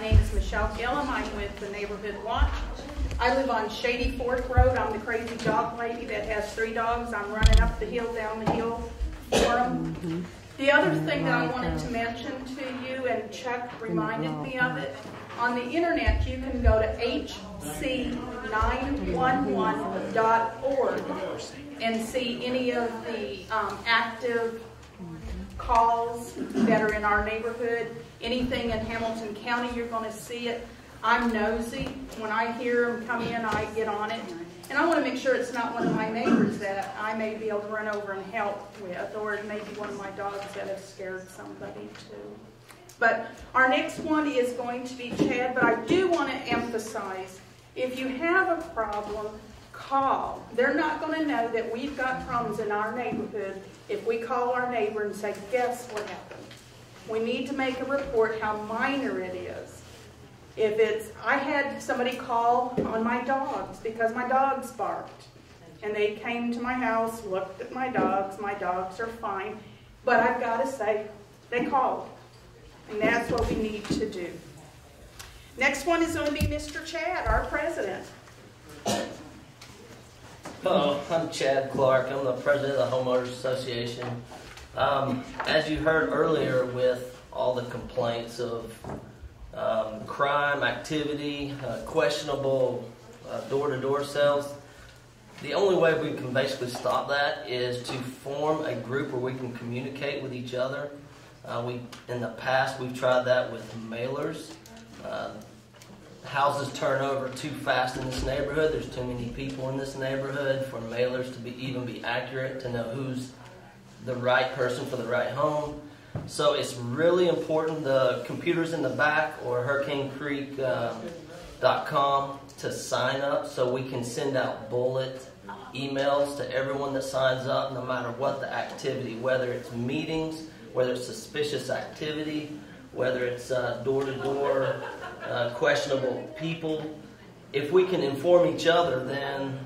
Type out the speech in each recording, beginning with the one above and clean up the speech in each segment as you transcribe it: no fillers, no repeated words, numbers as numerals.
name is Michelle Gillum. I'm with the Neighborhood Watch. I live on Shady Fork Road. I'm the crazy dog lady that has 3 dogs. I'm running up the hill, down the hill for them. The other thing that I wanted to mention to you, and Chuck reminded me of it, on the internet you can go to hc911.org and see any of the active calls that are in our neighborhood. Anything in Hamilton County, you're going to see it. I'm nosy. When I hear them come in, I get on it. And I want to make sure it's not one of my neighbors that I may be able to run over and help with, or it may be one of my dogs that have scared somebody too. But our next one is going to be Chad, but I do want to emphasize, if you have a problem, call. They're not going to know that we've got problems in our neighborhood if we call our neighbor and say, guess what happened? We need to make a report how minor it is. If it's, I had somebody call on my dogs because my dogs barked. And they came to my house, looked at my dogs are fine. But I've got to say, they called. And that's what we need to do. Next one is going to be Mr. Chad, our president. Hello, I'm Chad Clark. I'm the president of the Homeowners Association. As you heard earlier with all the complaints of crime, activity, questionable door-to-door sales, the only way we can basically stop that is to form a group where we can communicate with each other. In the past, we've tried that with mailers. Houses turn over too fast in this neighborhood. There's too many people in this neighborhood for mailers to even be accurate, to know who's the right person for the right home. So it's really important. The computer's in the back, or HurricaneCreek.com to sign up, so we can send out bullet emails to everyone that signs up, no matter what the activity, whether it's meetings, whether it's suspicious activity, whether it's door-to-door, questionable people. If we can inform each other, then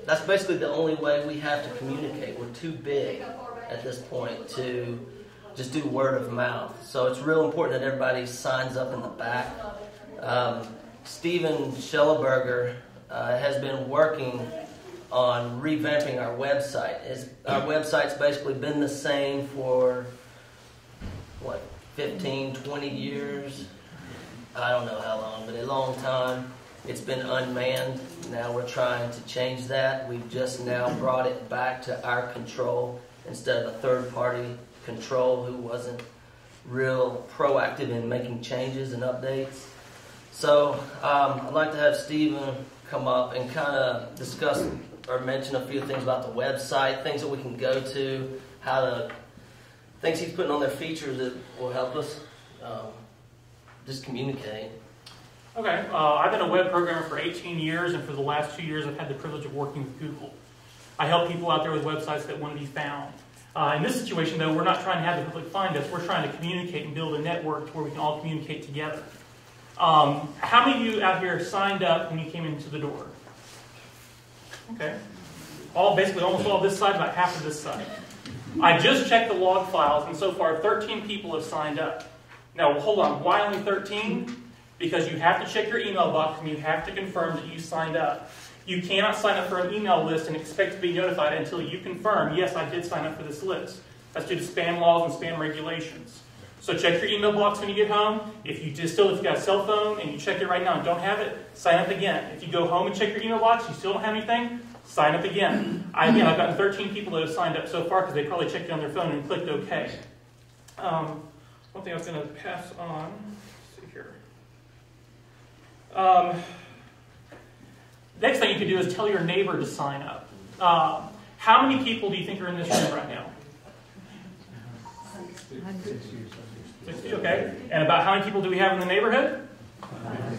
that's basically the only way we have to communicate. We're too big at this point to just do word of mouth. So it's real important that everybody signs up in the back. Steven Schelleberger has been working on revamping our website. Our website's basically been the same for 15, 20 years. I don't know how long, but a long time. It's been unmanned. Now we're trying to change that. We've just now brought it back to our control instead of a third-party control who wasn't real proactive in making changes and updates. So I'd like to have Steven come up and kind of discuss or mention a few things about the website, things that we can go to, things he's putting on their features that will help us just communicate. Okay, I've been a web programmer for 18 years, and for the last 2 years I've had the privilege of working with Google. I help people out there with websites that want to be found. In this situation, though, we're not trying to have the public find us. We're trying to communicate and build a network to where we can all communicate together. How many of you out here signed up when you came into the door? Okay. Basically almost all of this side, about half of this side. I just checked the log files, and so far 13 people have signed up. Now, hold on. Why only 13? Because you have to check your email box and you have to confirm that you signed up. You cannot sign up for an email list and expect to be notified until you confirm, yes, I did sign up for this list. That's due to spam laws and spam regulations. So check your email box when you get home. If you got a cell phone and you check it right now and don't have it, sign up again. If you go home and check your email box, you still don't have anything, sign up again. I've gotten 13 people that have signed up so far because they probably checked it on their phone and clicked OK. One thing I was going to pass on. Let's see here. Next thing you can do is tell your neighbor to sign up. How many people do you think are in this room right now? 60, okay. And about how many people do we have in the neighborhood?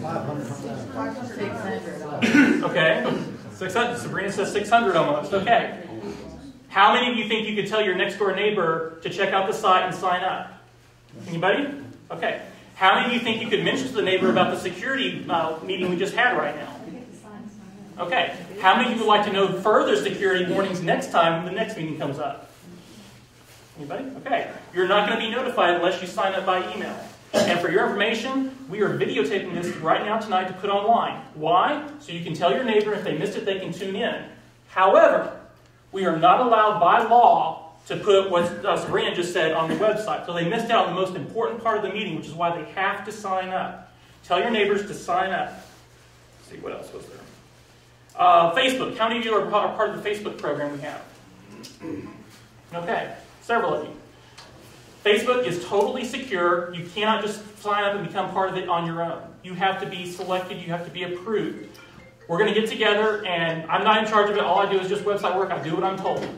500. Okay. 600. Sabrina says 600 almost. Okay. How many of you think you could tell your next door neighbor to check out the site and sign up? Anybody? Okay. How many of you think you could mention to the neighbor about the security meeting we just had right now? Okay. How many of you would like to know further security warnings next time when the next meeting comes up? Anybody? Okay. You're not going to be notified unless you sign up by email. And for your information, we are videotaping this right now tonight to put online. Why? So you can tell your neighbor if they missed it, they can tune in. However, we are not allowed by law to put what Sabrina just said on the website. So they missed out on the most important part of the meeting, which is why they have to sign up. Tell your neighbors to sign up. Let's see, what else was there? Facebook. How many of you are part of the Facebook program we have? Okay, several of you. Facebook is totally secure. You cannot just sign up and become part of it on your own. You have to be selected. You have to be approved. We're going to get together, and I'm not in charge of it. All I do is just website work. I do what I'm told.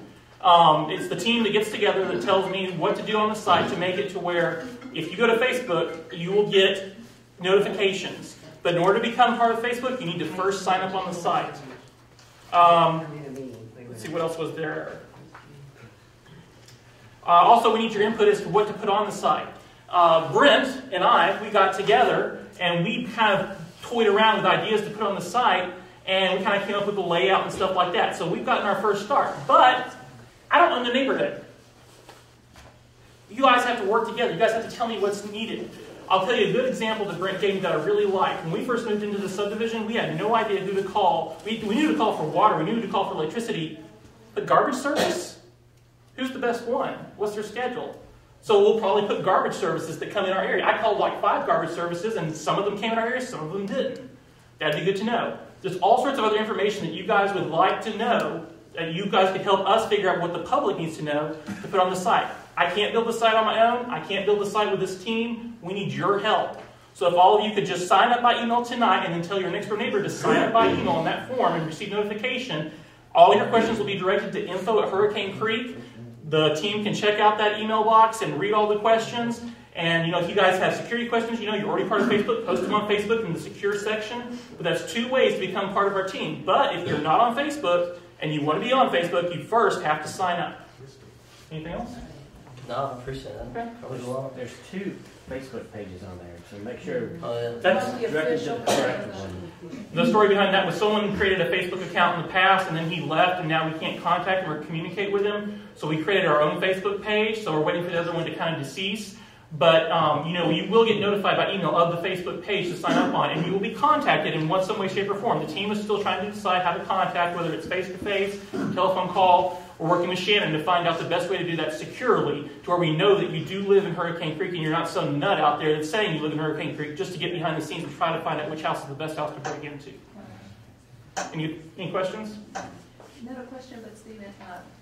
It's the team that gets together that tells me what to do on the site to make it to where if you go to Facebook, you will get notifications. But in order to become part of Facebook, you need to first sign up on the site. Let's see, what else was there? Also, we need your input as to what to put on the site. Brent and I, we got together and we kind of toyed around with ideas to put on the site, and we kind of came up with the layout and stuff like that. So we've gotten our first start. But I don't own the neighborhood. You guys have to work together. You guys have to tell me what's needed. I'll tell you a good example that Brent gave me that I really like. When we first moved into the subdivision, we had no idea who to call. We knew to call for water. We knew who to call for electricity. But garbage service? Who's the best one? What's their schedule? So we'll probably put garbage services that come in our area. I called like 5 garbage services, and some of them came in our area, some of them didn't. That'd be good to know. There's all sorts of other information that you guys would like to know, that you guys could help us figure out what the public needs to know to put on the site. I can't build the site on my own. I can't build the site with this team. We need your help. So if all of you could just sign up by email tonight and then tell your next door neighbor to sign up by email on that form and receive notification, all your questions will be directed to info@Hurricane Creek. The team can check out that email box and read all the questions. And, if you guys have security questions, you're already part of Facebook, post them on Facebook in the secure section. But that's 2 ways to become part of our team. But if you're not on Facebook and you want to be on Facebook, you first have to sign up. Anything else? No, I appreciate that. Okay. There's 2 Facebook pages on there, so make sure That's directed to the correct one. the story behind that was someone created a Facebook account in the past, and then he left, and now we can't contact him or communicate with him. So we created our own Facebook page. So we're waiting for the other one to kind of decease. But you will get notified by email of the Facebook page to sign up on, and you will be contacted in some way, shape, or form. The team is still trying to decide how to contact, whether it's face-to-face, telephone call. We're working with Shannon to find out the best way to do that securely, to where we know that you do live in Hurricane Creek and you're not some nut out there that's saying you live in Hurricane Creek just to get behind the scenes and try to find out which house is the best house to break into. Any questions? Not a question, but Stephen,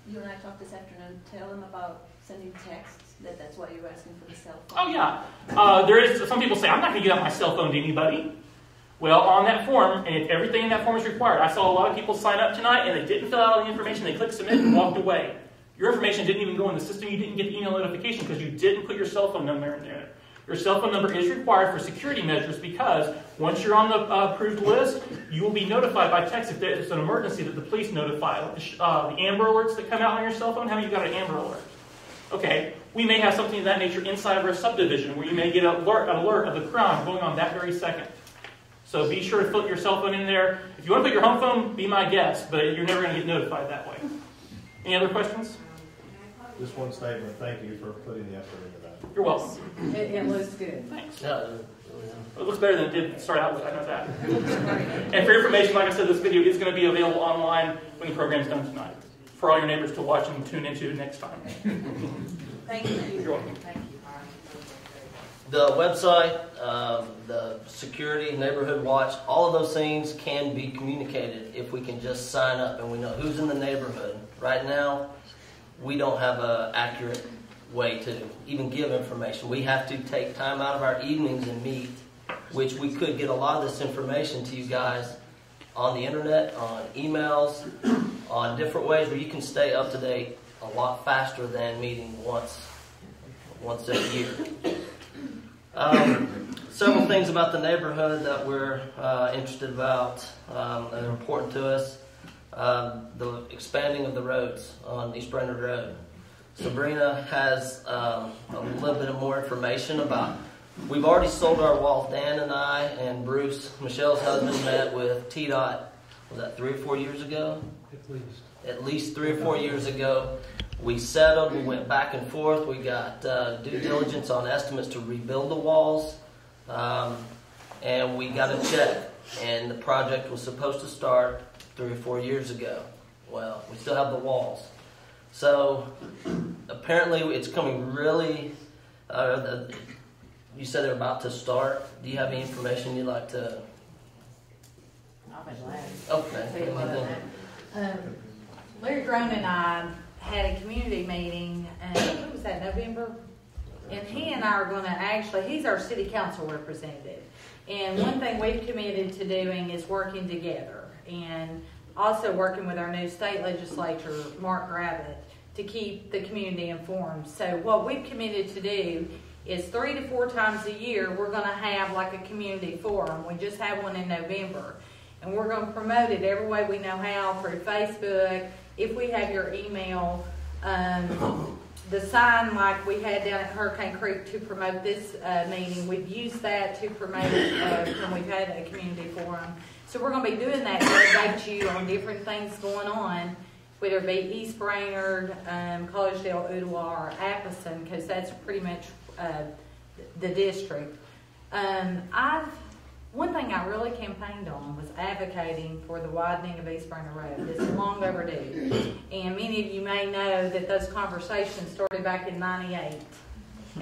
you and I talked this afternoon. Tell them about sending texts. That's why you're asking for the cell phone. Oh yeah, there is. Some people say I'm not going to give out my cell phone to anybody. Well, on that form, and everything in that form is required. I saw a lot of people sign up tonight, and they didn't fill out all the information. They clicked submit and walked away. Your information didn't even go in the system. You didn't get the email notification because you didn't put your cell phone number in there. Your cell phone number is required for security measures because once you're on the approved list, you will be notified by text if there's an emergency that the police notify. The Amber Alerts that come out on your cell phone, how many of you got an Amber Alert? Okay, we may have something of that nature inside of our subdivision where you may get an alert of the crime going on that very second. So be sure to put your cell phone in there. If you want to put your home phone, be my guest, but you're never going to get notified that way. Any other questions? Just one statement. Thank you for putting the effort into that. You're welcome. It looks good. Thanks. No, It looks better than it did to start out with, I know that. And for your information, like I said, this video is going to be available online when the program's done tonight for all your neighbors to watch and tune into next time. Thank you. You're welcome. Thank you. the website, the security, neighborhood watch, all of those things can be communicated if we can just sign up and we know who's in the neighborhood. Right now, we don't have an accurate way to even give information. We have to take time out of our evenings and meet, which we could get a lot of this information to you guys on the internet, on emails, on different ways where you can stay up to date a lot faster than meeting once a year. Several things about the neighborhood that we're interested about that are important to us. The expanding of the roads on East Brainerd Road. Sabrina has a little bit of more information about. We've already sold our wall. Dan and I and Bruce, Michelle's husband, met with TDOT. Was that 3 or 4 years ago? At least. At least 3 or 4 years ago. We settled, we went back and forth, we got due diligence on estimates to rebuild the walls, and we got a check, and the project was supposed to start 3 or 4 years ago. Well, we still have the walls. So apparently it's coming really, you said they're about to start. Do you have any information you'd like to? I'll be glad. Okay. Tell you what, Larry Groen and I had a community meeting, what was that, November? And he and I are going to actually, he's our city council representative. And one thing we've committed to doing is working together and also working with our new state legislator, Mark Rabbit, to keep the community informed. So what we've committed to do is 3 to 4 times a year, we're going to have like a community forum. We just had one in November. And we're going to promote it every way we know how, through Facebook. If we have your email, the sign like we had down at Hurricane Creek to promote this meeting, we've used that to promote when we've had a community forum. So we're going to be doing that to update you on different things going on, whether it be East Brainerd, Collegedale, Ottawa, or Appleton, because that's pretty much the district. One thing I really campaigned on was advocating for the widening of East Brainerd Road. It's long overdue. And many of you may know that those conversations started back in '98.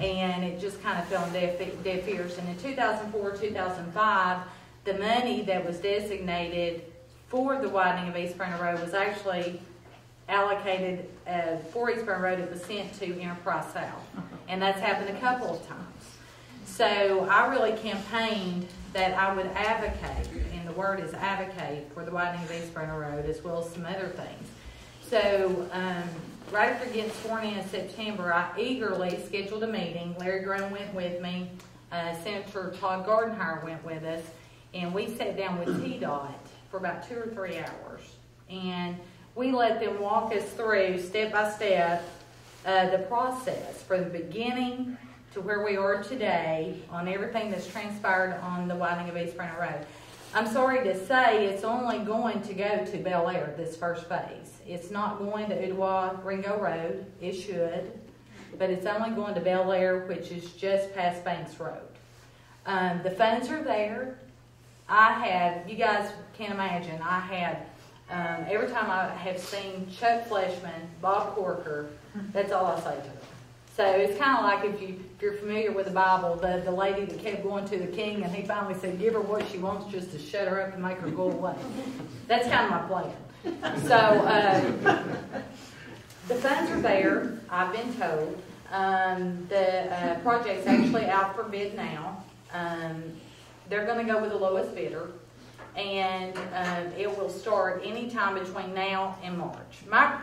And it just kind of fell on deaf ears. And in 2004, 2005, the money that was designated for the widening of East Brainerd Road was actually allocated for East Brainerd Road. It was sent to Enterprise South. And that's happened a couple of times. So I really campaigned that I would advocate, and the word is advocate, for the widening of East Brainerd Road as well as some other things. So right after getting sworn in September, I eagerly scheduled a meeting. Larry Groen went with me. Senator Todd Gardenhire went with us. And we sat down with TDOT for about 2 or 3 hours. And we let them walk us through, step by step, the process from the beginning to where we are today on everything that's transpired on the widening of East Brainerd Road. I'm sorry to say it's only going to go to Bel Air, this first phase. It's not going to Ottawa Ringo Road. It should, but it's only going to Bel Air, which is just past Banks Road. The funds are there. You guys can't imagine, every time I have seen Chuck Fleshman, Bob Corker, that's all I say to them. So it's kind of like if you're familiar with the Bible, the lady that kept going to the king, and he finally said, give her what she wants just to shut her up and make her go away. That's kind of my plan. So the funds are there, I've been told. The project's actually out for bid now. They're going to go with the lowest bidder, and it will start anytime between now and March. My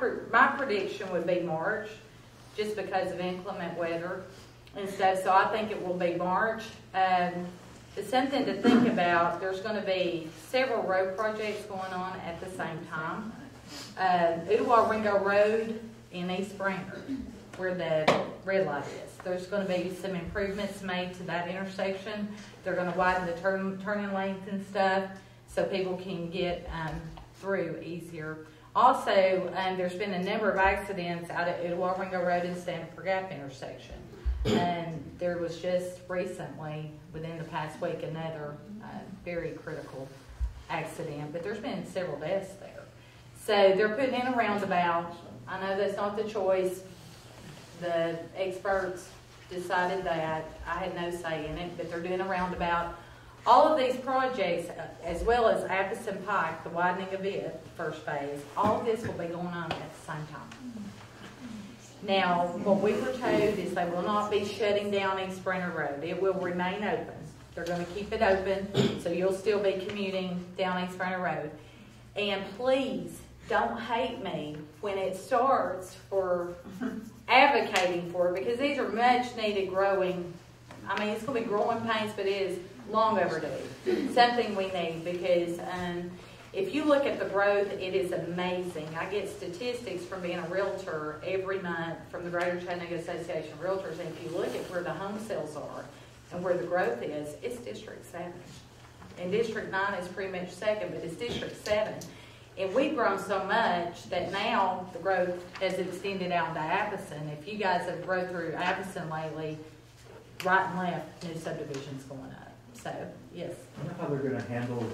prediction would be March, just because of inclement weather and stuff. So I think it will be March. It's something to think about. There's going to be several road projects going on at the same time. Ottawa Ringo Road in East Brainerd, where the red light is. There's going to be some improvements made to that intersection. They're going to widen the turning lanes and stuff so people can get through easier. Also, there's been a number of accidents out at Ottawa Ringo Road and Stanford Gap intersection. And there was just recently, within the past week, another very critical accident. But there's been several deaths there. So they're putting in a roundabout. I know that's not the choice. The experts decided that. I had no say in it, but they're doing a roundabout. All of these projects, as well as Appleton Pike, the widening of it, first phase, all of this will be going on at the same time. Now, what we were told is they will not be shutting down East Brainerd Road. It will remain open. They're going to keep it open, so you'll still be commuting down East Brainerd Road. And please, don't hate me when it starts for advocating for it, because these are much needed growing. I mean, it's going to be growing pains, but it is long overdue. Something we need, because if you look at the growth, it is amazing. I get statistics from being a realtor every month from the Greater Chattanooga Association of Realtors, and if you look at where the home sales are and where the growth is, it's District 7. And District 9 is pretty much second, but it's District 7. And we've grown so much that now the growth has extended out to Appleton. If you guys have rode through Appleton lately, right and left, new subdivisions going up. So, yes. I wonder how they're gonna handle,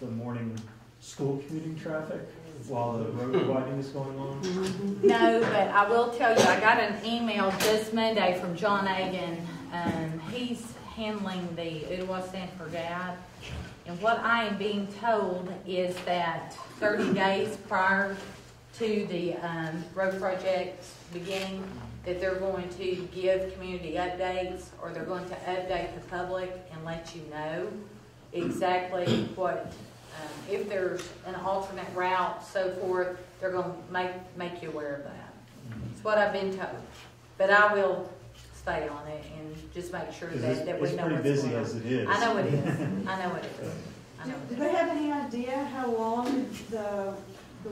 the morning school commuting traffic while the road widening is going on? No, but I will tell you, I got an email just Monday from John Agan. He's handling the Ottawa Stanford Gap. And what I am being told is that 30 days prior to the road project beginning, that they're going to give community updates, or they're going to update the public and let you know exactly what, if there's an alternate route, so forth, they're going to make you aware of that. It's what I've been told. But I will stay on it and just make sure that we know what's going on. It's pretty busy as it is. I know it is. I know it is. Do they have any idea how long the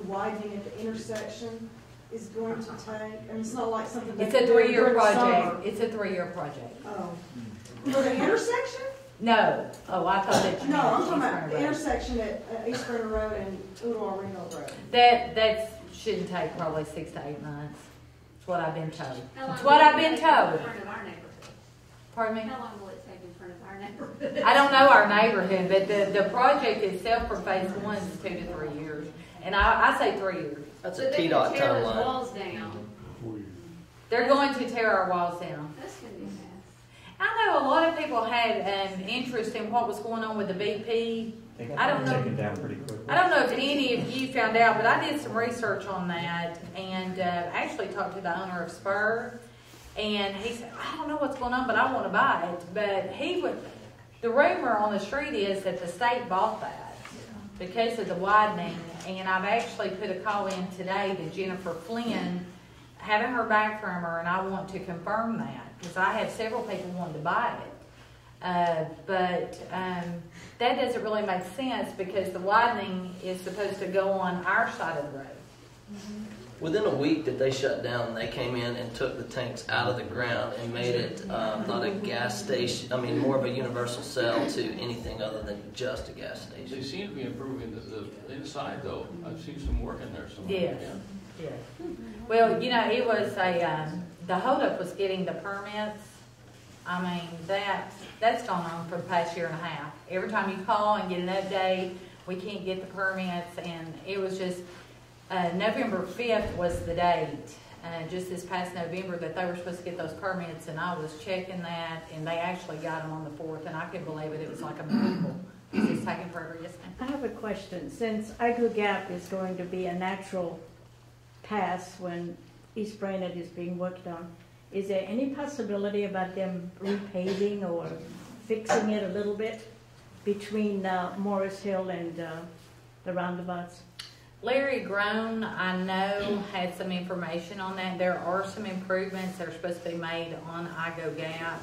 widening at the intersection is going to take? I mean, it's not like something. It's a 3-year project. It's a 3-year project. Oh, for the intersection? No. Oh, I thought that you No, meant I'm talking East about Burner the Road. intersection at East Burner Road and Ottawa Reno Road. That shouldn't take probably 6 to 8 months. It's what I've been told. How long It's what will I've it been take in told. front of our neighborhood? Pardon me? How long will it take in front of our neighborhood? I don't know our neighborhood, but the project itself for phase 1 is 2 to 3 years. And I say 3 years. That's So a they TDOT can tear those timeline. walls down. They're going to tear our walls down. That's gonna be a mess. I know a lot of people had an interest in what was going on with the BP. They got I don't that know. taken down pretty quickly. I don't know if any of you found out, but I did some research on that and actually talked to the owner of Spur. And he said, I don't know what's going on, but I want to buy it. But the rumor on the street is that the state bought that because of the widening. And I've actually put a call in today to Jennifer Flynn. Haven't heard back from her, and I want to confirm that because I have several people wanting to buy it. But that doesn't really make sense because the widening is supposed to go on our side of the road. Within a week that they shut down, they came in and took the tanks out of the ground and made it not a gas station, I mean more of a universal sell to anything other than just a gas They station. seem to be improving the inside though. I've seen some work in there somewhere. Yes. Yeah. Yeah. Well, you know, it was the holdup was getting the permits. I mean, that's gone on for the past year and a half. Every time you call and get an update, we can't get the permits, and it was just November 5th was the date, just this past November, that they were supposed to get those permits, and I was checking that, and they actually got them on the 4th, and I couldn't believe it. It was like a miracle. It's taking forever. Yes, ma'am. I have a question. Since Igo Gap is going to be a natural pass when East Brainerd is being worked on, is there any possibility about them repaving or fixing it a little bit between Morris Hill and the roundabouts? Larry Grown, I know, had some information on that. There are some improvements that are supposed to be made on Igo Gap.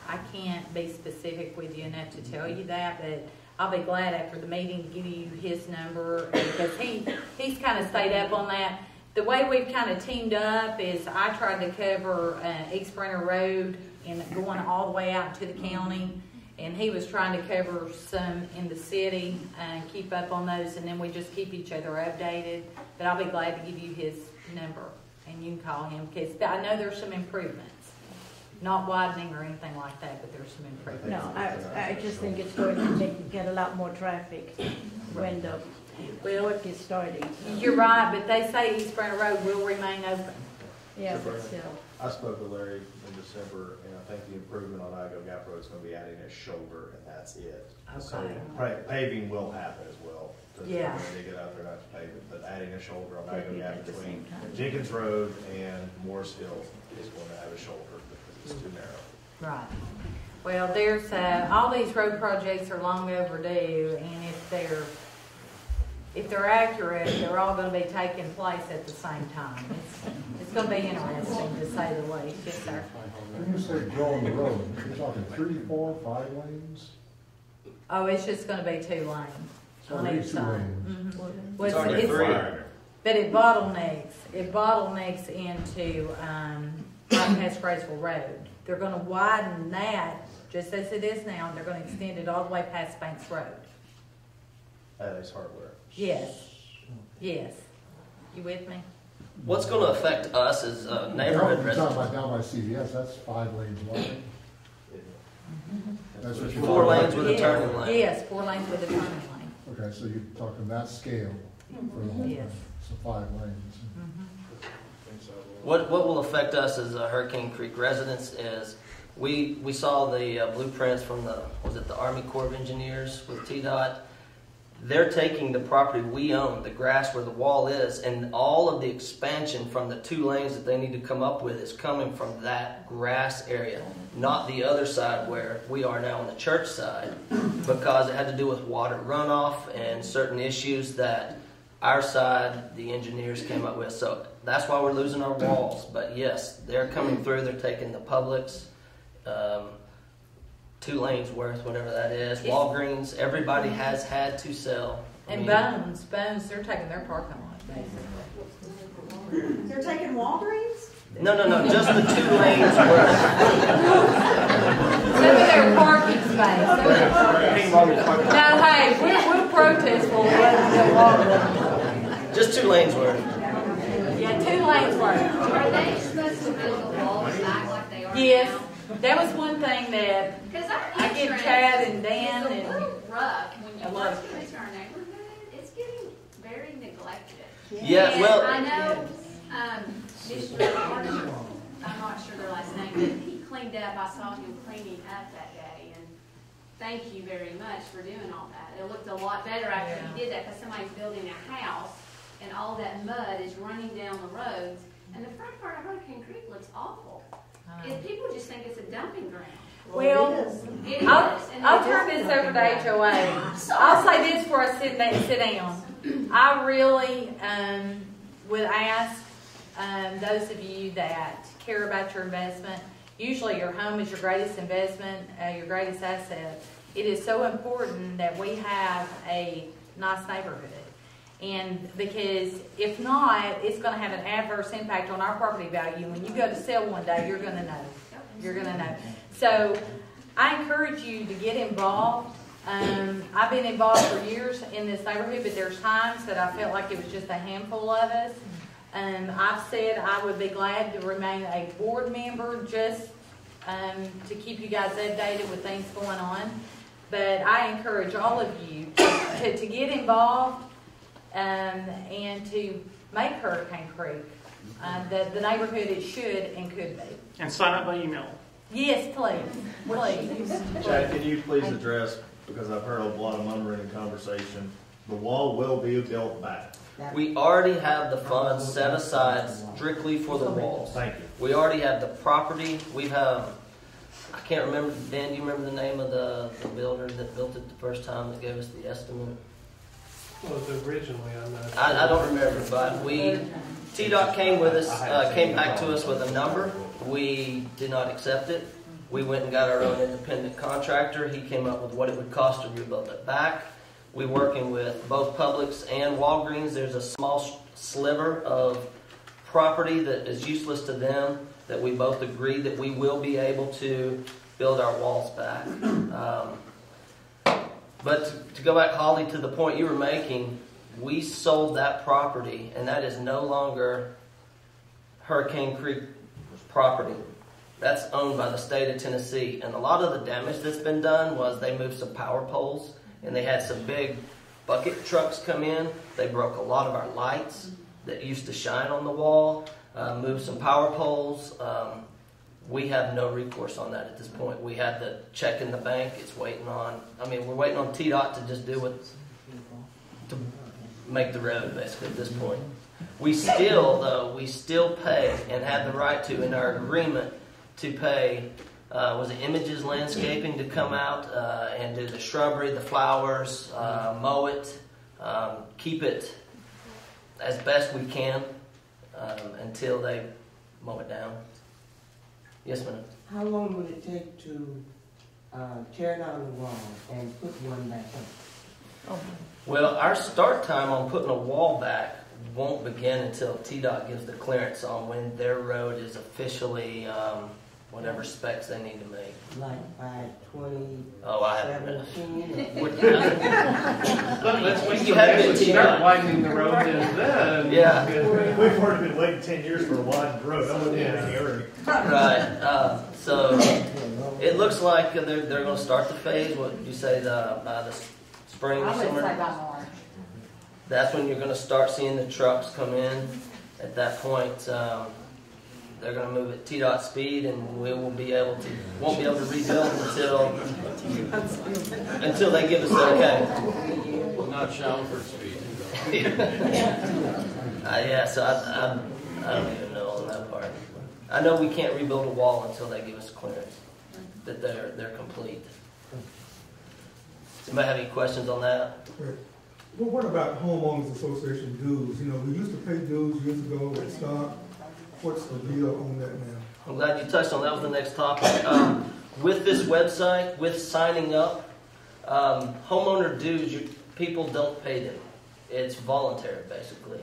I can't be specific with you enough to tell you that, but I'll be glad after the meeting to give you his number because he's kind of stayed up on that. The way we've kind of teamed up is I tried to cover East Brenner Road and going all the way out to the county, and he was trying to cover some in the city and keep up on those, and then we just keep each other updated. But I'll be glad to give you his number, and you can call him because I know there's some improvements. Not widening or anything like that, but there's some improvements. No, I just think it's going to get a lot more traffic when the work is starting. You're right, but they say East Brenner Road will remain open. Yeah, but still. I spoke to Larry in December, and I think the improvement on Igo Gap Road is going to be adding a shoulder, and that's it. So paving will happen as well. Yeah. They get out there not to pave it, but adding a shoulder on Igo Gap between Jenkins Road and Morris Hill is going to have a shoulder because it's too narrow. Right. Well, there's all these road projects are long overdue, and if they're accurate, they're all going to be taking place at the same time. It's going to be interesting to say the least. Yes, sir. When you say growing the road, you're talking 3, 4, 5 lanes? Oh, it's just going to be 2 lanes So on these each 2 side. lanes. Mm-hmm. It's already 3. But it bottlenecks. It bottlenecks into past Graceville Road. They're going to widen that just as it is now, and they're going to extend it all the way past Banks Road. That is hardware. Yes. Yes. You with me? What's going to affect us as neighborhood You're residents? talking about down by CVS, that's 5 lanes wide. That's what you're 4 talking lanes with a turning lane. Yes, 4 lanes with a turning lane. Okay, so you're talking that scale for the whole Yes. thing, so 5 lanes. What will affect us as Hurricane Creek residents is we saw the blueprints from the Army Corps of Engineers with TDOT. They're taking the property we own, the grass where the wall is, and all of the expansion from the 2 lanes that they need to come up with is coming from that grass area, not the other side where we are now on the church side, because it had to do with water runoff and certain issues that our side, the engineers came up with. So that's why we're losing our walls. But yes, they're coming through. They're taking the Publix, 2 lanes worth, whatever that is. Walgreens, everybody has had to sell. And Bones, they're taking their parking lot, basically. They're taking Walgreens? No, just the 2 lanes worth. Some of their parking space. No, hey, we'll protest for it. Just 2 lanes worth. Yeah, 2 lanes worth. Are they supposed to build the walls back like they are Yes, now? that was one thing that Because our I give entrance Chad and Dan is a and little rough. When I you love first get into our neighborhood, it's getting very neglected. Yeah, And well, I know, Mr. Carter, I'm not sure their last name, but he cleaned up. I saw him cleaning up that day, and thank you very much for doing all that. It looked a lot better after he did that, because somebody's building a house, and all that mud is running down the roads, and the front part of Hurricane Creek looks awful. People just think it's a dumping ground. Well, It is. I'll turn this over to HOA. I'll say this before I sit down. I really would ask those of you that care about your investment, usually your home is your greatest investment, your greatest asset. It is so important that we have a nice neighborhood. And because if not, it's going to have an adverse impact on our property value. When you go to sell one day, you're going to know. You're going to know. So I encourage you to get involved. I've been involved for years in this neighborhood, but there's times that I felt like it was just a handful of us. I've said I would be glad to remain a board member just to keep you guys updated with things going on. But I encourage all of you to get involved and to make Hurricane Creek the neighborhood it should and could be. And sign up by email. Yes, please. Please. Chad, can you please address, because I've heard a lot of muttering in conversation, the wall will be built back. We already have the funds set aside strictly for the walls. Thank you. We already have the property. We have, I can't remember, Dan, do you remember the name of the builder that built it the first time that gave us the estimate? Well, originally, I'm not. I don't remember, but TDOT came with us, came back to us with a number. We did not accept it. We went and got our own independent contractor. He came up with what it would cost to rebuild it back. We're working with both Publix and Walgreens. There's a small sliver of property that is useless to them that we both agreed that we will be able to build our walls back. But to go back, Holly, to the point you were making, we sold that property, and that is no longer Hurricane Creek property. That's owned by the state of Tennessee. And a lot of the damage that's been done was they moved some power poles, and they had some big bucket trucks come in. They broke a lot of our lights that used to shine on the wall, moved some power poles. We have no recourse on that at this point. We had the check in the bank. It's waiting on, we're waiting on TDOT to just do it, to make the road, basically, at this point. We still pay and have the right to, in our agreement, to pay, was it Images Landscaping to come out and do the shrubbery, the flowers, mow it, keep it as best we can until they mow it down. Yes, ma'am. How long would it take to tear down the wall and put one back up? Well, our start time on putting a wall back won't begin until TDOT gives the clearance on when their road is officially, whatever specs they need to make. Like by 2017? Oh, I haven't. Let's You have been start widening the road then. Yeah. We've already been waiting 10 years for a widened road. I wouldn't even hurry. Right. So it looks like they're going to start the phase. What did you say, by the spring, I would summer? say by March. That's when you're going to start seeing the trucks come in. At that point, they're going to move at TDOT speed, and we won't be able to rebuild until they give us the okay. Not Shalford speed. Yeah, so I don't even know on that part. I know we can't rebuild a wall until they give us clearance that they're complete. Anybody have any questions on that? Well, what about homeowners association dues? You know, we used to pay dues years ago, it stopped. What's the deal on that now? I'm glad you touched on that. Was the next topic. With this website, with signing up, homeowner dues, people don't pay them. It's voluntary, basically.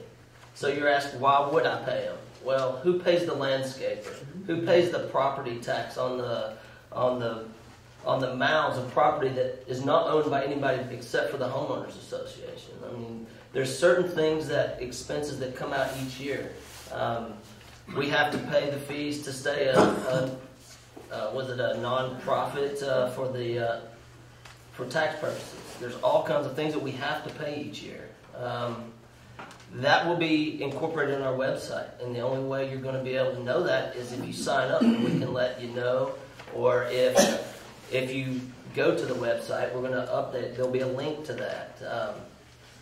So you're asked, why would I pay them? Well, who pays the landscaper? Who pays the property tax on the mounds of property that is not owned by anybody except for the homeowners association? I mean, there's certain things expenses that come out each year. We have to pay the fees to stay a non-profit for tax purposes. There's all kinds of things that we have to pay each year. That will be incorporated in our website, and the only way you're going to be able to know that is if you sign up, and we can let you know. Or if you go to the website, we're going to update. There'll be a link to that.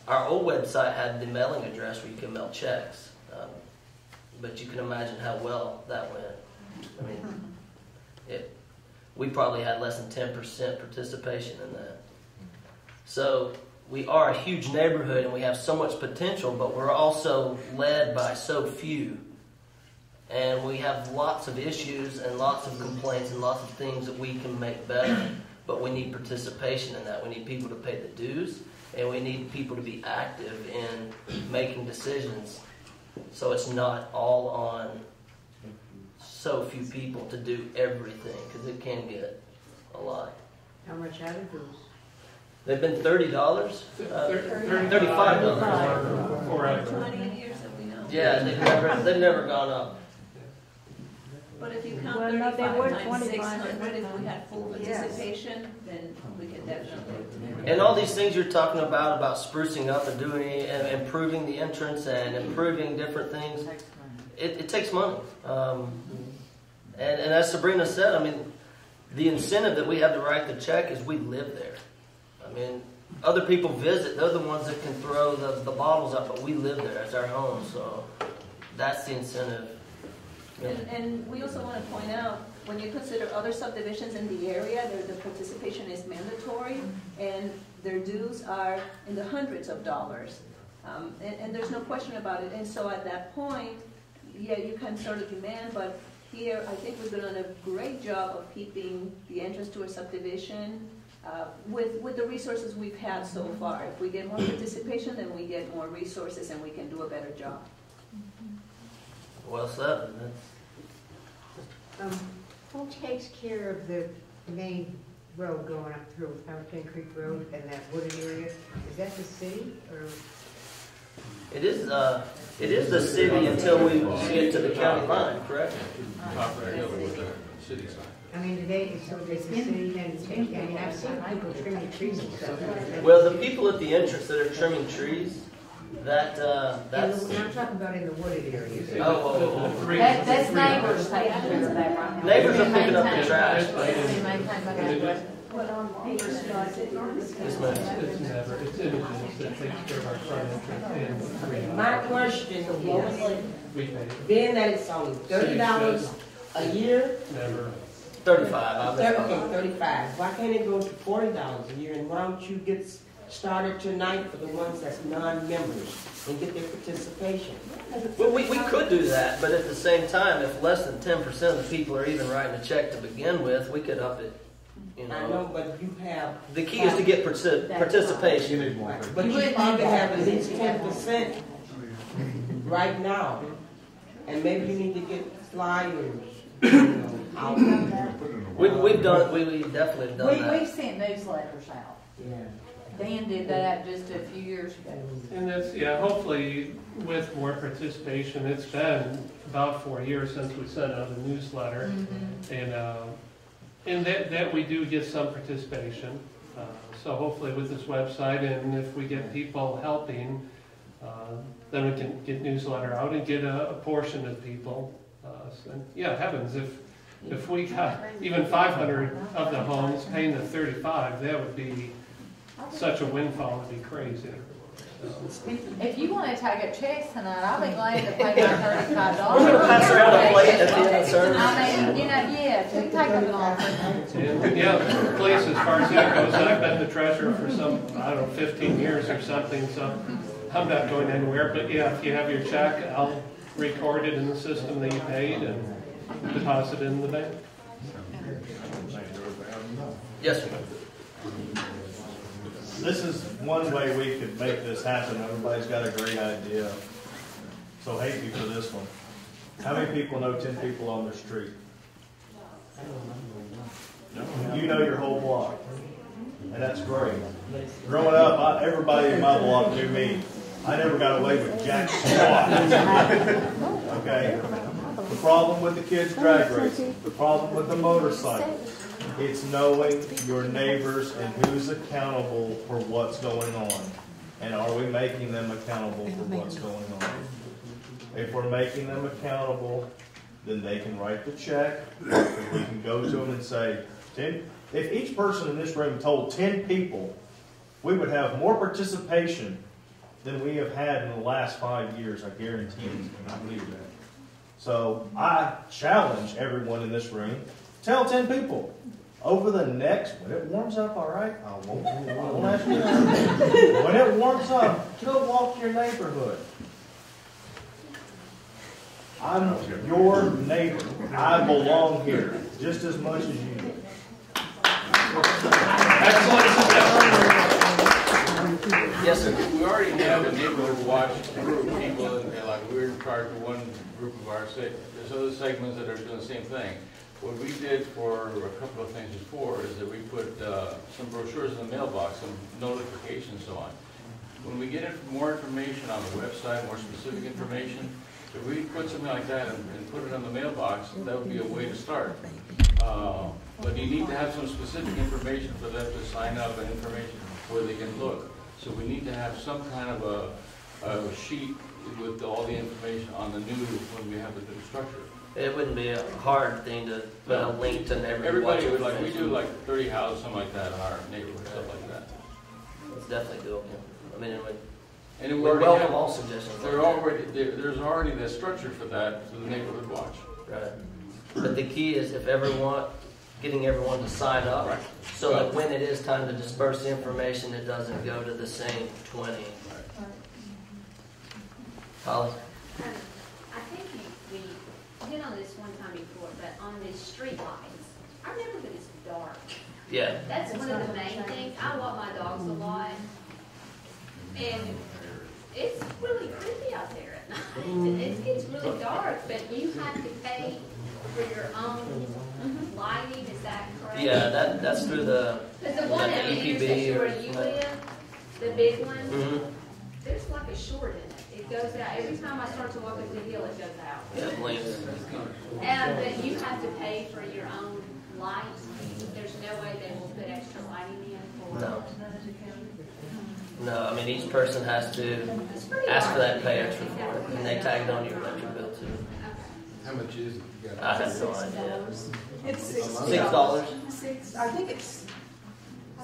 Our old website had the mailing address where you can mail checks. But you can imagine how well that went. I mean, we probably had less than 10% participation in that. So we are a huge neighborhood and we have so much potential, but we're also led by so few. And we have lots of issues and lots of complaints and lots of things that we can make better. But we need participation in that. We need people to pay the dues, and we need people to be active in making decisions. So it's not all on so few people to do everything, because it can get a lot. How much have it dues? They've been $30, $35. For 20 years that we know. Yeah, they've never gone up. But if you count Well, no, they were 35 times 25. 600, if we had full participation, then we could definitely. And all these things you're talking about sprucing up and doing and improving the entrance and improving different things, it takes money. And as Sabrina said, I mean, the incentive that we have to write the check is we live there. I mean, other people visit; they're the ones that can throw the bottles up, but we live there. It's our home, so that's the incentive. And we also want to point out, when you consider other subdivisions in the area, the participation is mandatory, and their dues are in the hundreds of dollars. And there's no question about it. And so at that point, yeah, you can sort of demand, but here I think we've done a great job of keeping the entrance to a subdivision with the resources we've had so far. If we get more participation, then we get more resources and we can do a better job. Well said. Who takes care of the main road going up through Hurricane Creek Road and that wooded area? Is that the city or? It is the city until we get to the county line, correct? Top right hill with the city sign. I mean, so does the city then take, I mean, I've seen people trimming trees and stuff. Well, the people at the entrance that are trimming trees, that's... I'm talking about in the wooded areas. That's neighbors taking care of that right now. Neighbors are picking up the trash. My question is, being that it's only $30 a year? Never. 35. Okay, 35. Why can't it go to $40 a year? And why don't you get started tonight for the ones that's non-members and get their participation? Well, we could do that, but at the same time, if less than 10% of the people are even writing a check to begin with, we could up it. You know. I know, but you have... The key is to get participation. But you probably have at least 10% right now. And maybe you need to get flyers, you know, We've done, we definitely have done that. We've sent newsletters out. Yeah. Dan did that just a few years ago. And that's, yeah, hopefully with more participation, it's been about 4 years since we sent out a newsletter. And that we do get some participation. So hopefully with this website, and if we get people helping, then we can get newsletter out and get a portion of people. And yeah, heavens, if we got even 500 of the homes paying the 35, that would be such a windfall, it'd be crazy. So. If you want to take a check tonight, I'll be glad to pay my $35. We're gonna pass around a plate at the end of the service. I mean, yeah, take up an offer. And yeah, please, as far as that goes, I've been the treasurer for some, I don't know, 15 years or something, so I'm not going anywhere. But yeah, if you have your check, I'll record it in the system that you paid and deposit it in the bank. Yes, sir. This is one way we could make this happen. Everybody's got a great idea. So hate you for this one. How many people know 10 people on their street? You know your whole block. And that's great. Growing up, everybody in my block knew me. I never got away with jack squat. Okay? The problem with the kids' drag racing, the problem with the motorcycles, it's knowing your neighbors and who's accountable for what's going on. And are we making them accountable for what's going on? If we're making them accountable, then they can write the check. We can go to them and say, 10. If each person in this room told 10 people, we would have more participation than we have had in the last 5 years, I guarantee you. I believe that. So I challenge everyone in this room, tell 10 people. Over the next, when it warms up, all right, I won't ask you that. When it warms up, go walk your neighborhood. I'm your neighbor. I belong here just as much as you do. Yes, sir. We already have a neighborhood watch group of people, and like we're in charge of one group of our state. There's other segments that are doing the same thing. What we did for a couple of things before is that we put some brochures in the mailbox, some notifications, and so on. When we get more information on the website, more specific information, if we put something like that and put it on the mailbox, that would be a way to start. But you need to have some specific information for them to sign up and information where they can look. So we need to have some kind of a sheet with all the information on the news when we have the new structure. It wouldn't be a hard thing to put a link to everybody would like. We do like 30 houses, something like that in our neighborhood, stuff like that. It's definitely doable. I mean, we welcome all suggestions. There's already the structure for that for the neighborhood watch. Right. But the key is getting everyone to sign up, right, so that when it is time to disperse the information, it doesn't go to the same 20. Right. Holly? I think we hit on this one time before, but on the street lights, our neighborhood is dark. Yeah. That's one of the main things. I walk my dogs a lot, and it's really creepy out there at night. It gets really dark, but you have to pay for your own lighting. Is that correct? Yeah, that's through the one at the intersection where you live, the big one, there's like a short in it. It goes out. Every time I start to walk up the hill, it goes out. Yeah, blinks. And but you have to pay for your own lights. There's no way they will put extra lighting in for. No, I mean each person has to ask for that and pay extra for it, and they tag it on your electric bill too. How much is it? I have no idea. It's $6. I think it's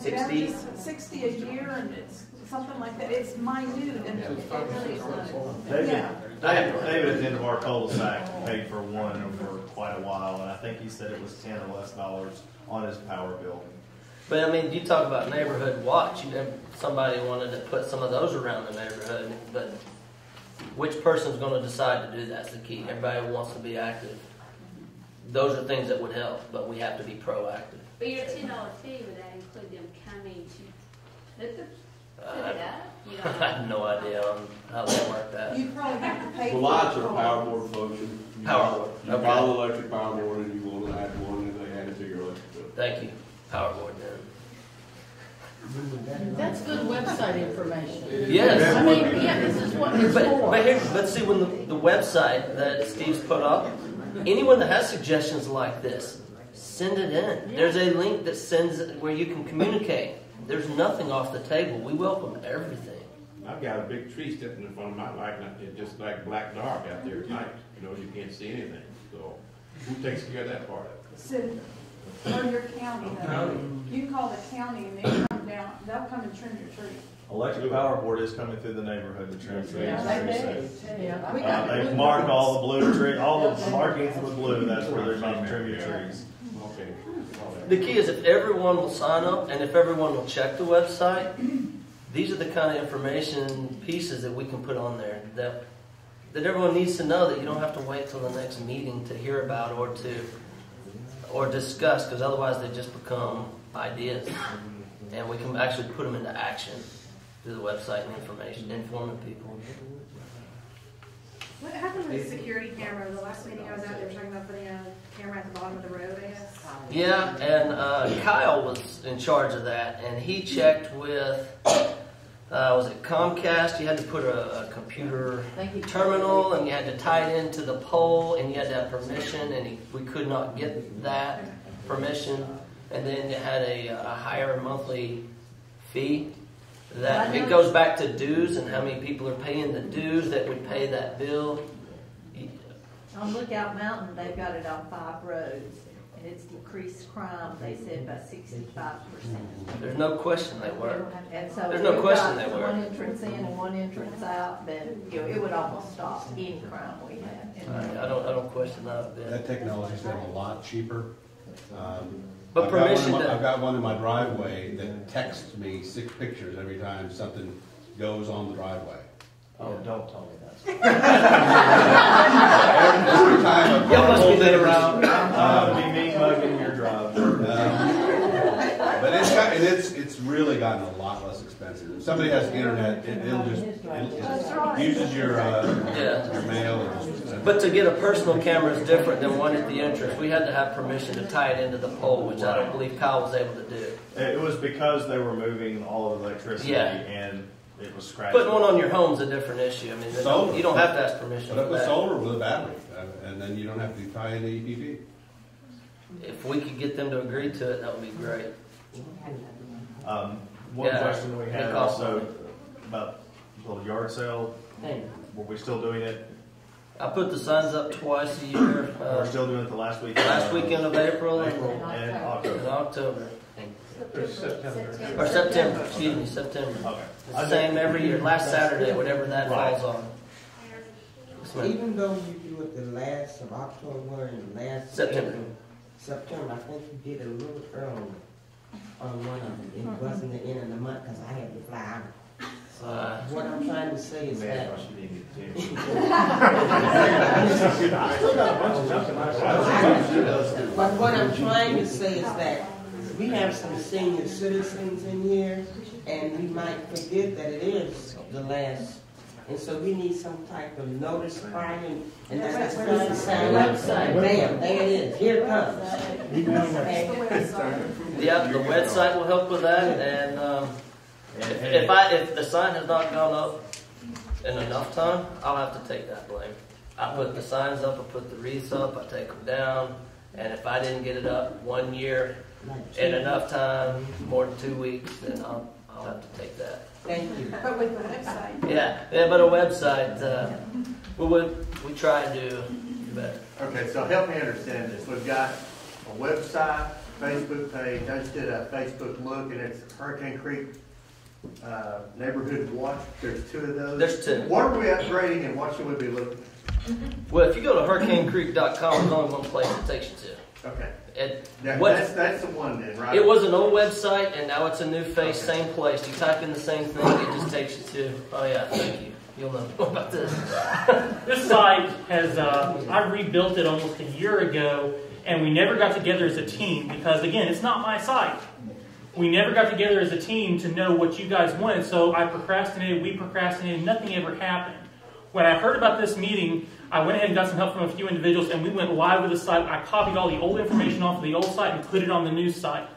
60. 60 a year, and it's something like that. It's minute, and it really is not. David at the end of our cul-de-sac paid for one for quite a while, and I think he said it was $10 or less on his power bill. But I mean, you talk about neighborhood watch. Somebody wanted to put some of those around the neighborhood, but which person's going to decide to do that's the key. Everybody wants to be active. Those are things that would help, but we have to be proactive. But your $10 fee, would that include them coming to put it up? I have no idea on how they work that. You probably have to pay. The lights are power board function. Power board. You follow the electric power board, and you want to add one, and they add it to your electric bill. Thank you. Power board then. That's good website information. Yes. I mean, yeah, this is what it's for. But here, let's see, when the website that Steve's put up, anyone that has suggestions like this, send it in. There's a link that sends it where you can communicate. There's nothing off the table. We welcome everything. I've got a big tree sitting in front of my light, and it's just like black dark out there at night. You know, you can't see anything. So who takes care of that part of it? So, or your county, though. You call the county and they come down, they'll come and trim your tree. Electric power board is coming through the neighborhood to trim trees. Yeah, They've marked all the blue tree, all the markings with blue, that's where they're going to trim your trees. Okay. The key is if everyone will sign up and if everyone will check the website, these are the kind of information pieces that we can put on there that everyone needs to know, that you don't have to wait till the next meeting to hear about or discuss, because otherwise they just become ideas. And we can actually put them into action through the website and information, informing people. What happened with the security camera? The last meeting I was at, they were talking about putting a camera at the bottom of the road, I guess. Yeah, and Kyle was in charge of that, and he checked with, was it Comcast? You had to put a computer terminal, and you had to tie it into the pole, and you had to have permission, and we could not get that permission. And then it had a higher monthly fee. That it goes back to dues and how many people are paying the dues that would pay that bill. On Lookout Mountain, they've got it on 5 roads, and it's decreased crime, they said, by 65%. There's no question they were. And so There's no question they one were. entrance in and one entrance out, then it would almost stop any crime we had. I don't question that a bit. That technology's gotten a lot cheaper. But permission I've got one in my driveway that texts me 6 pictures every time something goes on the driveway. Oh, don't tell me that. Every time I pull it around, be mean mugging your driveway. But it's really gotten a lot less expensive. If somebody has the internet, it uses your mail. But to get a personal camera is different than one at the entrance. We had to have permission to tie it into the pole, which I don't believe Kyle was able to do. It was because they were moving all of the electricity and it was scratched. Putting one on your home is a different issue. I mean, you don't have to ask permission. Put up with solar with a battery, and then you don't have to tie into EPP. If we could get them to agree to it, that would be great. One question we had also about the yard sale. Were we still doing it? I put the signs up twice a year. We're still doing it the last weekend. Last weekend of April and October. Or September, excuse me, September. Okay. It's the same every year, last Saturday, whatever that falls on. Even though you do it the last of October and the last September, I think you did a little early on one of them. It wasn't the end of the month because I had to fly out. What I'm trying to say is that but what I'm trying to say is that we have some senior citizens in here, and we might forget that it is the last. And so we need some type of notice prior, and that's the website. Bam, there it is. Here it comes. Yeah, the website will help with that, and if the sign has not gone up in enough time, I'll have to take that blame. I put the signs up, I put the wreaths up, I take them down, and if I didn't get it up 1 year in enough time, more than 2 weeks, then I'll have to take that. Thank you. But with the website. Yeah, but a website, we try to do better. Okay, so help me understand this. We've got a website, Facebook page. I just did a Facebook look, and it's Hurricane Creek Neighborhood Watch. There's 2 of those. There's 2. What are we upgrading, and what should we be looking at? Well, if you go to HurricaneCreek.com, there's only one place it takes you to. Okay. That's the one then, right? It was an old website, and now it's a new face, same place. You type in the same thing, it just takes you to, oh yeah, thank you. You'll know about this. This site has, I rebuilt it almost a year ago, and we never got together as a team because, again, it's not my site. We never got together as a team to know what you guys wanted, so I procrastinated, we procrastinated, nothing ever happened. When I heard about this meeting, I went ahead and got some help from a few individuals, and we went live with the site. I copied all the old information off of the old site and put it on the new site.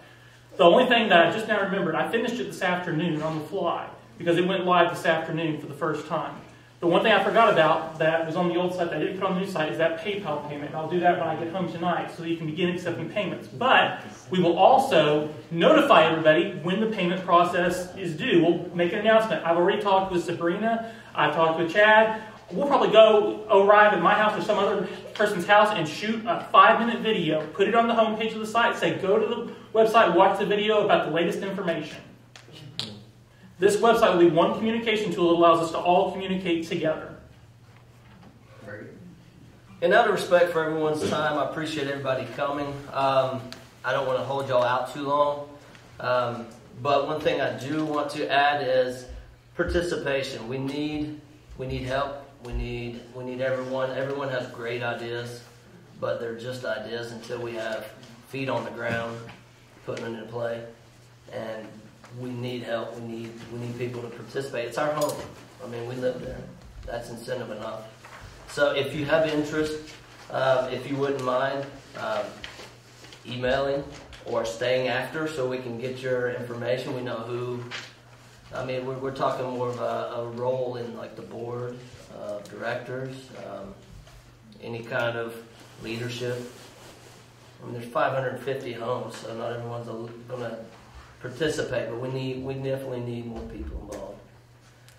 The only thing that I just now remembered, I finished it this afternoon on the fly because it went live this afternoon for the first time. The one thing I forgot about that was on the old site that I didn't put on the new site is that PayPal payment. I'll do that when I get home tonight so that you can begin accepting payments. But we will also notify everybody when the payment process is due. We'll make an announcement. I've already talked with Sabrina. I've talked with Chad. We'll probably arrive at my house or some other person's house and shoot a 5-minute video. Put it on the homepage of the site. Say, go to the website, watch the video about the latest information. This website will be one communication tool that allows us to all communicate together. And out of respect for everyone's time, I appreciate everybody coming. I don't want to hold y'all out too long. But one thing I do want to add is participation. We need help. We need everyone. Everyone has great ideas, but they're just ideas until we have feet on the ground, putting them into play. And we need help. We need people to participate. It's our home. I mean, we live there. That's incentive enough. So if you have interest, if you wouldn't mind emailing or staying after so we can get your information. We know who. I mean, we're talking more of a role in like the board of directors, any kind of leadership. I mean, there's 550 homes, so not everyone's going to participate, but we definitely need more people involved.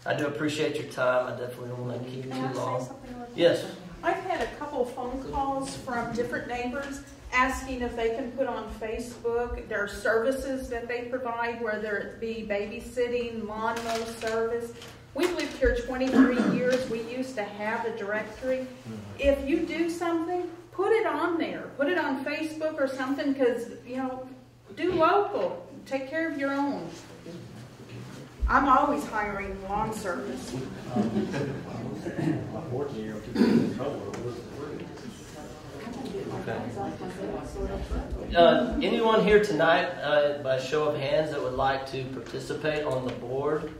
I do appreciate your time. I definitely don't want to keep you too long. Yes. I've had a couple of phone calls from different neighbors asking if they can put on Facebook their services that they provide, whether it be babysitting, lawn mow service. We've lived here 23 years. We used to have a directory. If you do something, put it on there. Put it on Facebook or something because, do local. Take care of your own. I'm always hiring lawn service. Anyone here tonight, by show of hands, that would like to participate on the board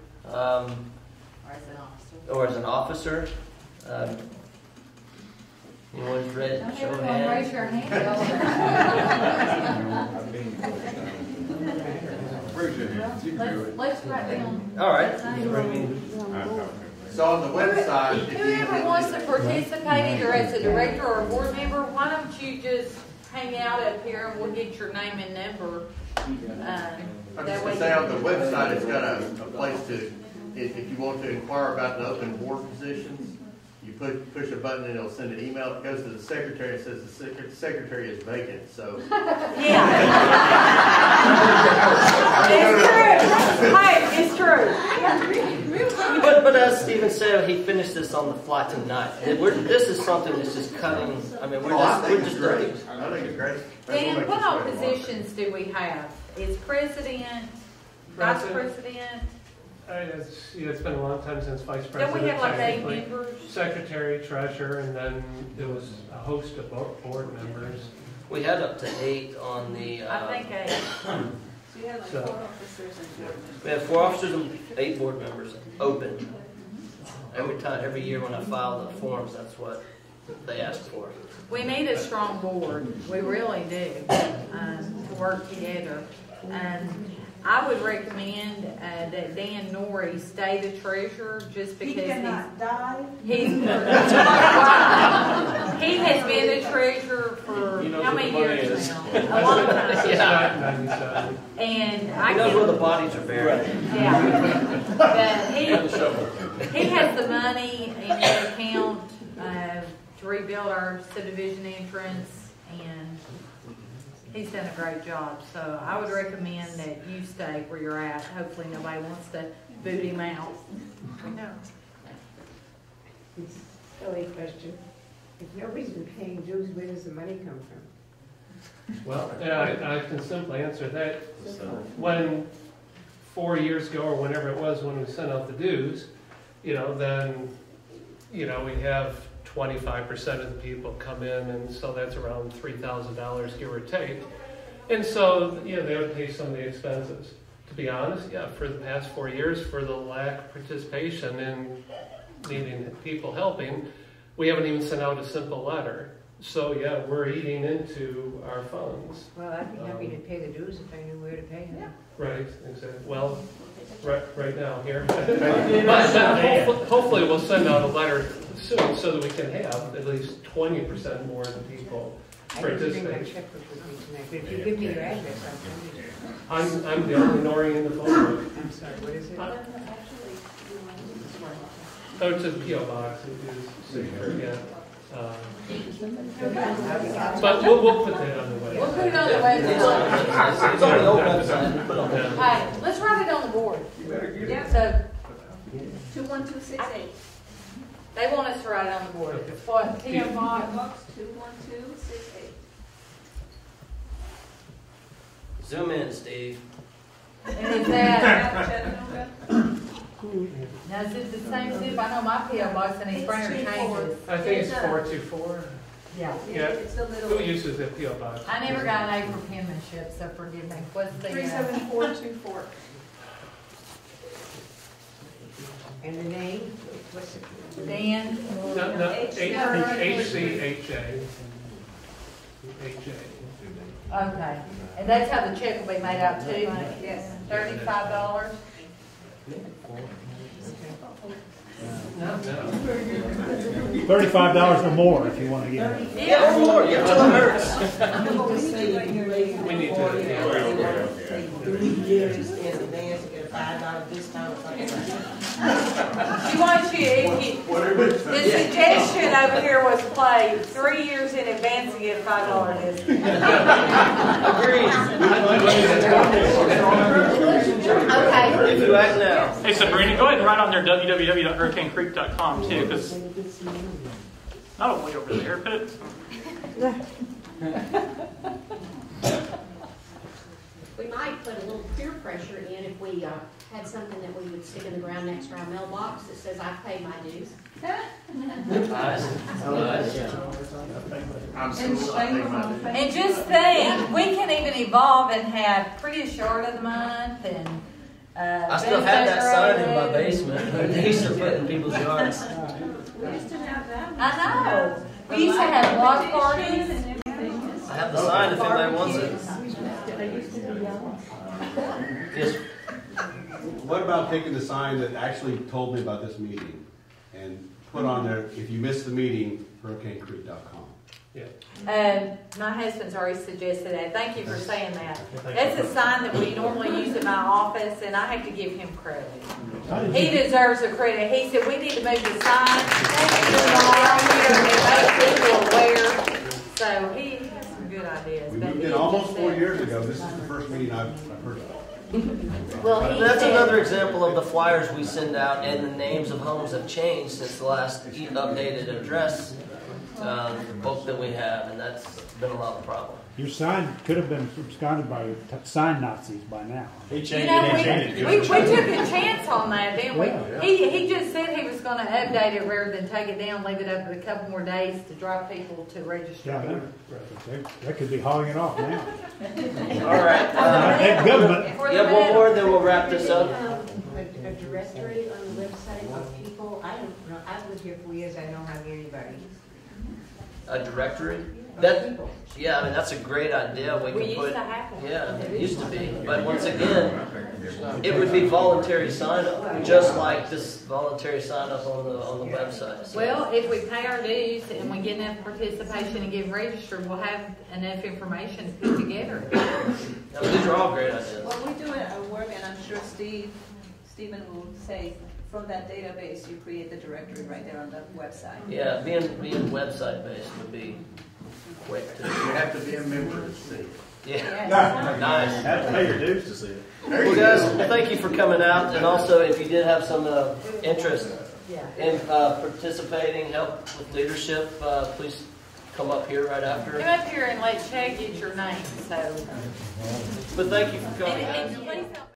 or as an officer? Anyone's ready? Show of hands. Raise your hand. Let's write down. All right. So on the website, Whoever wants to participate, either as a director or a board member, why don't you just hang out up here and we'll get your name and number. I'm just going to say on the website, it's got a place to, if you want to inquire about the open board positions, you push a button and it'll send an email. It goes to the secretary and says the secretary is vacant. So yeah, it's true. But as Stephen said, he finished this on the fly tonight. This is something that's just cutting. I mean, we're just great. I think it's great. Dan, what all positions do we have? Is president, vice president? It's been a long time since vice president. Don't we have like 8 members? Secretary, treasurer, and then there was a host of board members. We had up to 8 on the. I think 8. So you have like 4 officers and 4 members. We have 4 officers and 8 board members open. Every year when I file the forms, that's what they ask for. We need a strong board. We really do to work together. I would recommend that Dan Norrie stay the treasurer just because he cannot die. He has been the treasurer for how many years now? A long time. Yeah. And he knows where the bodies are buried. Yeah. But he has the money in the account to rebuild our subdivision entrance, and he's done a great job. So I would recommend that you stay where you're at. Hopefully nobody wants to boot him out. No. Silly question. If nobody's been paying dues, where does the money come from? Well, I can simply answer that. When 4 years ago, or whenever it was when we sent out the dues, then we have 25% of the people come in, and so that's around $3,000, give or take. And so, they would pay some of the expenses. To be honest, for the past 4 years, for the lack of participation in needing people helping, we haven't even sent out a simple letter. So yeah, we're eating into our funds. Well, I'd be happy to pay the dues if I knew where to pay them. Right, exactly. Well, right now here. But hopefully we'll send out a letter soon so that we can have at least 20% more of the people participate. I didn't bring my checkbook with me tonight, but if you give me your address, I'll send it. I'm the only Nori in the phone book. I'm sorry, what is it? Oh, it's a P.O. box. It is secure, yeah. But we'll put that on the website. We'll put it on the website. It's on the old website. Put it on there. Hey, let's write it on the board. So 21268. they want us to write it on the board. What? P.O. Box 21268. Zoom in, Steve. And is that, now is it the same zip? I know my P.O. box and East Brainerd changes. I think it's 424. Yeah. Yeah. It's a little. Who uses that P.O. box? I never got an A for penmanship, so forgive me. What's the 37424. And the name? What's it? Dan? No, H-C-H-A. Okay. And that's how the check will be made out too? Yes. $35? $35 or more if you want to get it. Yeah, or more. Yeah, till it hurts. We need to. 3 years in advance, get a $5 discount or something like that. She wants you, the suggestion over here was play 3 years in advance and get a $5 discount. Okay. If you act now. Hey, Sabrina, go ahead and write on their www.HurricaneCreek.com too, because not all the way over there, but we might put a little peer pressure in if we had something that we would stick in the ground next to our mailbox that says, I've paid my dues. And just think, we can even evolve and have prettiest yard of the month and I still have that sign in my basement. They used to put in people's yards. We used to have that. I know. We used to have block parties. I have the sign if anybody wants it. Yes. What about taking the sign that actually told me about this meeting and put on there, if you missed the meeting, HurricaneCreek.com? Yeah. My husband's already suggested that. Thank you for saying that. That's a sign that we normally use in my office, and I have to give him credit. He deserves the credit. He said we need to move the sign around here and make people aware. So he has some good ideas. We moved in almost 4 years ago. This is the first meeting I've heard of. Well, that's another example of the flyers we send out, and the names of homes have changed since the last updated address book that we have, and that's been a lot of problem. Your sign could have been absconded by sign Nazis by now. We took a chance on that, didn't we? Yeah. He just said he was going to update it rather than take it down, leave it up a couple more days to drive people to register. Yeah, that could be hauling it off now. All right. That government. Yeah, one more, then we'll wrap this up. A directory on the website of people, I don't know, I've lived here for years, I don't have anybody. A directory? That, yeah, I mean, that's a great idea. We can used put, to have one. yeah, it used to be. But once again, it would be voluntary sign up, just like this voluntary sign up on the website. So. Well, if we pay our dues and we get enough participation and get registered, we'll have enough information to put together. Now, these are all great ideas. Well, we do a work, and I'm sure Stephen will say, from that database, you create the directory right there on the website. Yeah, being website based would be quick. You have to be a member to see it. Yeah. Nice. You have to pay your dues to see it. Well, guys, thank you for coming out, and also if you did have some interest in participating, help with leadership, please come up here right after. Come up here and let Chad get your name. So. But thank you for coming. And please help.